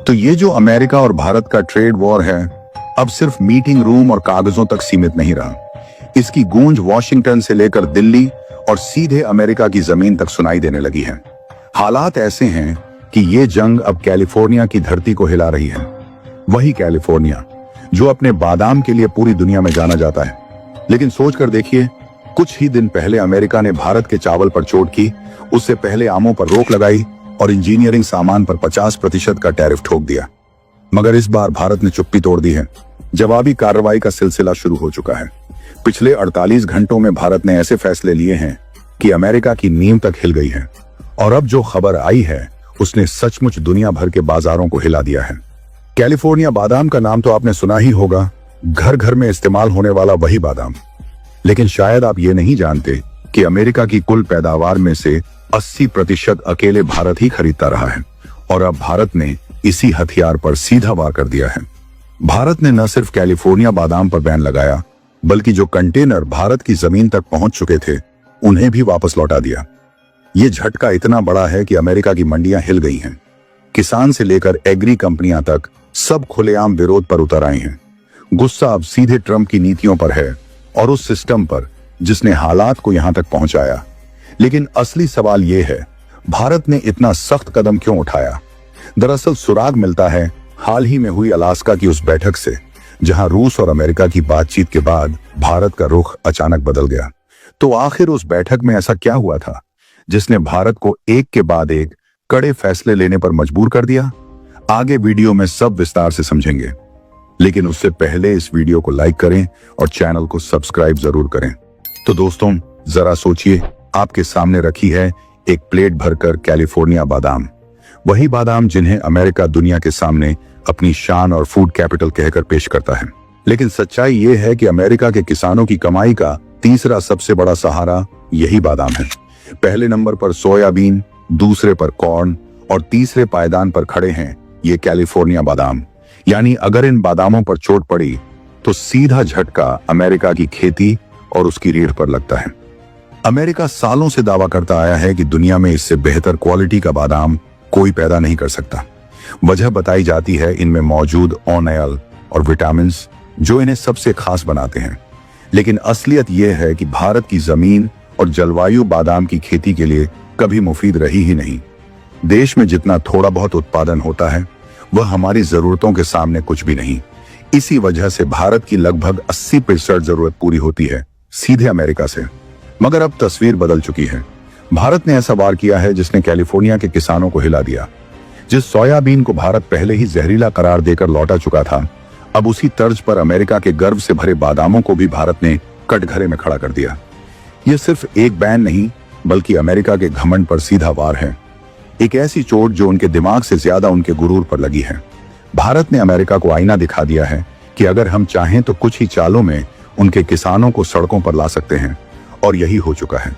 तो ये जो अमेरिका और भारत का ट्रेड वॉर है, अब सिर्फ मीटिंग रूम और कागजों तक सीमित नहीं रहा। इसकी गूंज वॉशिंगटन से लेकर दिल्ली और सीधे अमेरिका की जमीन तक सुनाई देने लगी है। हालात ऐसे हैं कि ये जंग अब कैलिफोर्निया की धरती को हिला रही है। वही कैलिफोर्निया जो अपने बादाम के लिए पूरी दुनिया में जाना जाता है। लेकिन सोच कर देखिए, कुछ ही दिन पहले अमेरिका ने भारत के चावल पर चोट की, उससे पहले आमों पर रोक लगाई और इंजीनियरिंग सामान पर 50% का टैरिफ ठोक दिया। मगर इस बार भारत ने चुप्पी तोड़ दी है। जवाबी कार्रवाई का सिलसिला शुरू हो चुका है। पिछले 48 घंटों में भारत ने ऐसे फैसले लिए हैं कि अमेरिका की नींव तक हिल गई है। और अब जो खबर आई है उसने सचमुच दुनिया भर के बाजारों को हिला दिया है। कैलिफोर्निया बादाम का नाम तो आपने सुना ही होगा, घर घर में इस्तेमाल होने वाला वही बादाम। लेकिन शायद आप ये नहीं जानते कि अमेरिका की कुल पैदावार में से 80% अकेले भारत ही खरीदता रहा है। और अब भारत ने इसी हथियार पर सीधा वार कर दिया है। भारत ने न सिर्फ कैलिफोर्निया बादाम पर बैन लगाया, बल्कि जो कंटेनर भारत की जमीन तक पहुंच चुके थे उन्हें भी वापस लौटा दिया। ये झटका इतना बड़ा है कि अमेरिका की मंडियां हिल गई हैं। किसान से लेकर एग्री कंपनियां तक सब खुलेआम विरोध पर उतर आए हैं। गुस्सा अब सीधे ट्रंप की नीतियों पर है और उस सिस्टम पर जिसने हालात को यहां तक पहुंचाया। लेकिन असली सवाल यह है, भारत ने इतना सख्त कदम क्यों उठाया? दरअसल सुराग मिलता है हाल ही में हुई अलास्का की उस बैठक से, जहां रूस और अमेरिका की बातचीत के बाद भारत का रुख अचानक बदल गया। तो आखिर उस बैठक में ऐसा क्या हुआ था जिसने भारत को एक के बाद एक कड़े फैसले लेने पर मजबूर कर दिया? आगे वीडियो में सब विस्तार से समझेंगे। लेकिन उससे पहले इस वीडियो को लाइक करें और चैनल को सब्सक्राइब जरूर करें। तो दोस्तों, जरा सोचिए, आपके सामने रखी है एक प्लेट भरकर कैलिफोर्निया बादाम। वही बादाम जिन्हें अमेरिका दुनिया के सामने अपनी शान और फूड कैपिटल कहकर पेश करता है। लेकिन सच्चाई ये है कि अमेरिका के किसानों की कमाई का तीसरा सबसे बड़ा सहारा यही बादाम है। पहले नंबर पर सोयाबीन, दूसरे पर कॉर्न और तीसरे पायदान पर खड़े हैं ये कैलिफोर्निया बादाम। यानी अगर इन बादामों पर चोट पड़ी तो सीधा झटका अमेरिका की खेती और उसकी रीढ़ पर लगता है। अमेरिका सालों से दावा करता आया है कि दुनिया में इससे बेहतर क्वालिटी का बादाम कोई पैदा नहीं कर सकता। वजह बताई जाती है इनमें मौजूद ऑयल और विटामिन्स, जो इन्हें सबसे खास बनाते हैं। लेकिन असलियत यह है कि भारत की जमीन और जलवायु बादाम की खेती के लिए कभी मुफीद रही ही नहीं। देश में जितना थोड़ा बहुत उत्पादन होता है वह हमारी जरूरतों के सामने कुछ भी नहीं। इसी वजह से भारत की लगभग 80% जरूरत पूरी होती है सीधे अमेरिका से। मगर अब तस्वीर बदल चुकी है। भारत ने ऐसा वार किया है जिसने कैलिफोर्निया के किसानों को हिला दिया। जिस सोयाबीन को भारत पहले ही जहरीला करार देकर लौटा चुका था, अब उसी तर्ज पर अमेरिका के गर्व से भरे बादामों को भी भारत ने कटघरे में खड़ा कर दिया। यह सिर्फ एक बैन नहीं, बल्कि अमेरिका के घमंड पर सीधा वार है। एक ऐसी चोट जो उनके दिमाग से ज्यादा उनके गुरूर पर लगी है। भारत ने अमेरिका को आईना दिखा दिया है कि अगर हम चाहें तो कुछ ही चालों में उनके किसानों को सड़कों पर ला सकते हैं। और यही हो चुका है।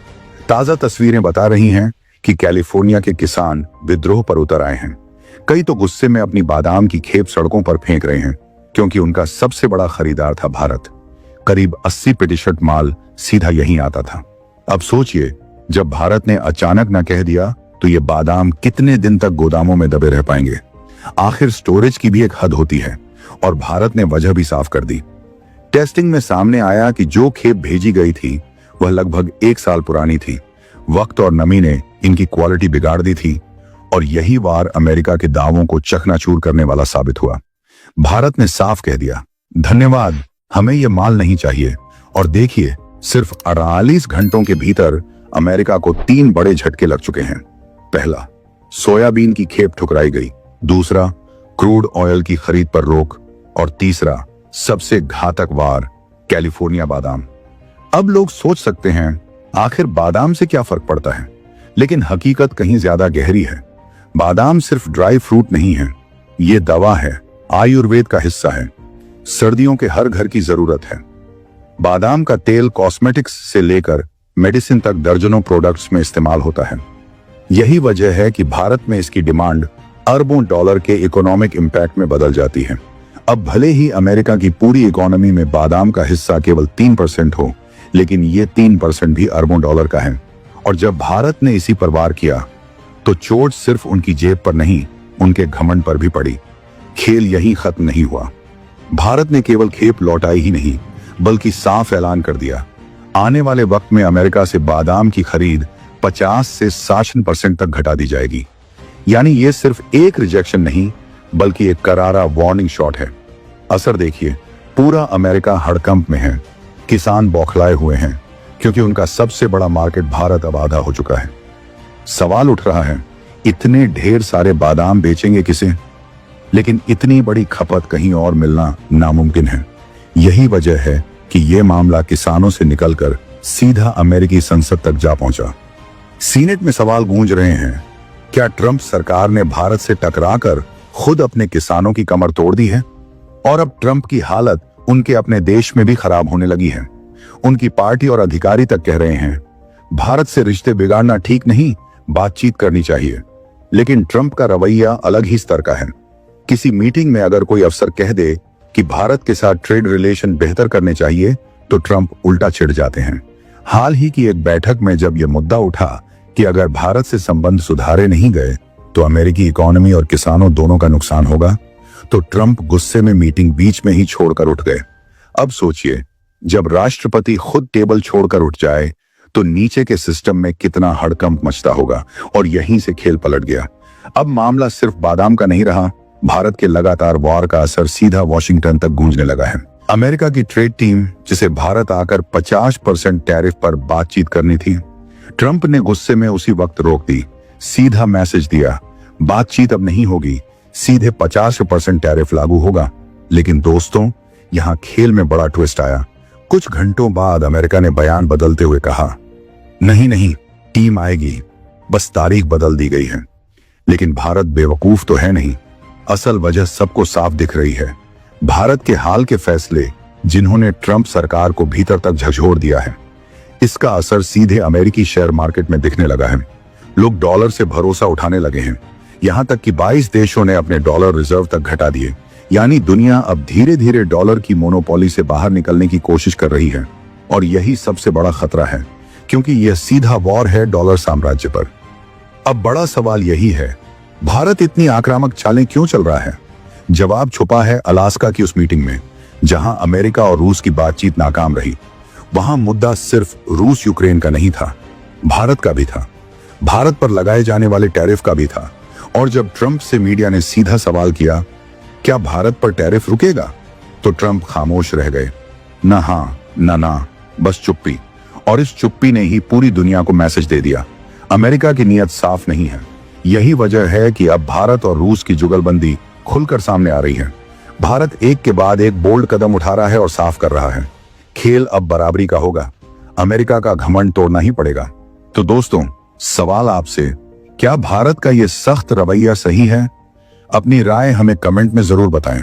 ताजा तस्वीरें बता रही हैं कि कैलिफोर्निया के किसान विद्रोह पर उतर आए हैं। कई तो गुस्से में अपनी बादाम की खेप सड़कों पर फेंक रहे हैं, क्योंकि उनका सबसे बड़ा खरीदार था भारत। करीब 80% माल सीधा यहीं आता था। अब सोचिए, जब भारत ने अचानक न कह दिया तो ये बादाम कितने दिन तक गोदामों में दबे रह पाएंगे? आखिर स्टोरेज की भी एक हद होती है और भारत ने वजह भी साफ कर दी। टेस्टिंग में सामने आया कि जो खेप भेजी गई थी वह लगभग 1 साल पुरानी थी। वक्त और नमी ने इनकी क्वालिटी बिगाड़ दी थी और यही वार अमेरिका के दावों को चकनाचूर करने वाला साबित हुआ। भारत ने साफ कह दिया, धन्यवाद, हमें यह माल नहीं चाहिए। और देखिए, सिर्फ 48 घंटों के भीतर अमेरिका को 3 बड़े झटके लग चुके हैं। पहला, सोयाबीन की खेप ठुकराई गई। दूसरा, क्रूड ऑयल की खरीद पर रोक। और तीसरा, सबसे घातक वार, कैलिफोर्निया बादाम। अब लोग सोच सकते हैं, आखिर बादाम से क्या फर्क पड़ता है? लेकिन हकीकत कहीं ज्यादा गहरी है। बादाम सिर्फ ड्राई फ्रूट नहीं है, ये दवा है, आयुर्वेद का हिस्सा है, सर्दियों के हर घर की जरूरत है। बादाम का तेल कॉस्मेटिक्स से लेकर मेडिसिन तक दर्जनों प्रोडक्ट्स में इस्तेमाल होता है। यही वजह है कि भारत में इसकी डिमांड अरबों डॉलर के इकोनॉमिक इंपैक्ट में बदल जाती है। अब भले ही अमेरिका की पूरी इकोनॉमी में बादाम का हिस्सा केवल 3% हो, लेकिन ये 3% भी अरबों डॉलर का है। और जब भारत ने इसी पर वार किया तो चोट सिर्फ उनकी जेब पर नहीं, उनके घमंड पर भी पड़ी। खेल यहीं खत्म नहीं हुआ। भारत ने केवल खेप लौटाई ही नहीं, बल्कि साफ ऐलान कर दिया, आने वाले वक्त में अमेरिका से बादाम की खरीद 50 से 60% तक घटा दी जाएगी। यानी ये सिर्फ एक रिजेक्शन नहीं, बल्कि एक करारा वार्निंग शॉट है। असर देखिए, पूरा अमेरिका हड़कंप में है। किसान बौखलाए हुए हैं, क्योंकि उनका सबसे बड़ा मार्केट भारत अब आधा हो चुका है। सवाल उठ रहा है, इतने ढेर सारे बादाम बेचेंगे किसे? लेकिन इतनी बड़ी खपत कहीं और मिलना नामुमकिन है। यही वजह है कि यह मामला किसानों से निकलकर सीधा अमेरिकी संसद तक जा पहुंचा। सीनेट में सवाल गूंज रहे हैं, क्या ट्रंप सरकार ने भारत से टकराकर खुद अपने किसानों की कमर तोड़ दी है? और अब ट्रंप की हालत उनके अपने देश में भी खराब होने लगी है। उनकी पार्टी और अधिकारी तक कह रहे हैं, भारत से रिश्ते बिगाड़ना ठीक नहीं, बातचीत करनी चाहिए। लेकिन ट्रंप का रवैया अलग ही स्तर का है। किसी मीटिंग में अगर कोई अफसर कह दे कि भारत के साथ ट्रेड रिलेशन बेहतर करने चाहिए, तो ट्रंप उल्टा चिढ़ जाते हैं। हाल ही की एक बैठक में जब यह मुद्दा उठा कि अगर भारत से संबंध सुधारे नहीं गए तो अमेरिकी इकोनॉमी और किसानों दोनों का नुकसान होगा, तो ट्रंप गुस्से में मीटिंग बीच में ही छोड़कर उठ गए। अब सोचिए, जब राष्ट्रपति खुद टेबल छोड़कर उठ जाए तो नीचे के सिस्टम में कितना हड़कंप मचता होगा। और यहीं से खेल पलट गया। अब मामला सिर्फ बादाम का नहीं रहा, भारत के लगातार वार का असर सीधा वॉशिंगटन तक गूंजने लगा है। अमेरिका की ट्रेड टीम, जिसे भारत आकर 50% टैरिफ पर बातचीत करनी थी, ट्रंप ने गुस्से में उसी वक्त रोक दी। सीधा मैसेज दिया, बातचीत अब नहीं होगी, सीधे 50% टैरिफ लागू होगा। लेकिन दोस्तों, यहां खेल में बड़ा ट्विस्ट आया। कुछ घंटों बाद अमेरिका ने बयान बदलते हुए कहा, नहीं, टीम आएगी, बस तारीख बदल दी गई है। लेकिन भारत बेवकूफ तो है नहीं। असल वजह सबको साफ दिख रही है। भारत के हाल के फैसले, जिन्होंने ट्रंप सरकार को भीतर तक झकझोर दिया है, इसका असर सीधे अमेरिकी शेयर मार्केट में दिखने लगा है। लोग डॉलर से भरोसा उठाने लगे हैं। यहां तक कि 22 देशों ने अपने डॉलर रिजर्व तक घटा दिए। यानी दुनिया अब धीरे धीरे डॉलर की मोनोपोली से बाहर निकलने की कोशिश कर रही है। और यही सबसे बड़ा खतरा है, क्योंकि यह सीधा वॉर है डॉलर साम्राज्य पर। अब बड़ा सवाल यही है, भारत इतनी आक्रामक चालें क्यों चल रहा है? जवाब छुपा है अलास्का की उस मीटिंग में, जहां अमेरिका और रूस की बातचीत नाकाम रही। वहां मुद्दा सिर्फ रूस यूक्रेन का नहीं था, भारत का भी था, भारत पर लगाए जाने वाले टैरिफ का भी था। और जब ट्रंप से मीडिया ने सीधा सवाल किया, क्या भारत पर टैरिफ रुकेगा, तो ट्रंप खामोश रह गए। ना हाँ ना, बस चुप्पी। और इस चुप्पी ने ही पूरी दुनिया को मैसेज दे दिया, अमेरिका की नीयत साफ नहीं है। यही वजह है कि अब भारत और रूस की जुगलबंदी खुलकर सामने आ रही है। भारत एक के बाद एक बोल्ड कदम उठा रहा है और साफ कर रहा है। खेल अब बराबरी का होगा, अमेरिका का घमंड तोड़ना ही पड़ेगा। तो दोस्तों, सवाल आपसे, क्या भारत का यह सख्त रवैया सही है? अपनी राय हमें कमेंट में जरूर बताएं।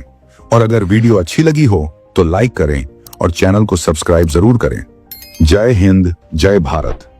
और अगर वीडियो अच्छी लगी हो तो लाइक करें और चैनल को सब्सक्राइब जरूर करें। जय हिंद, जय भारत।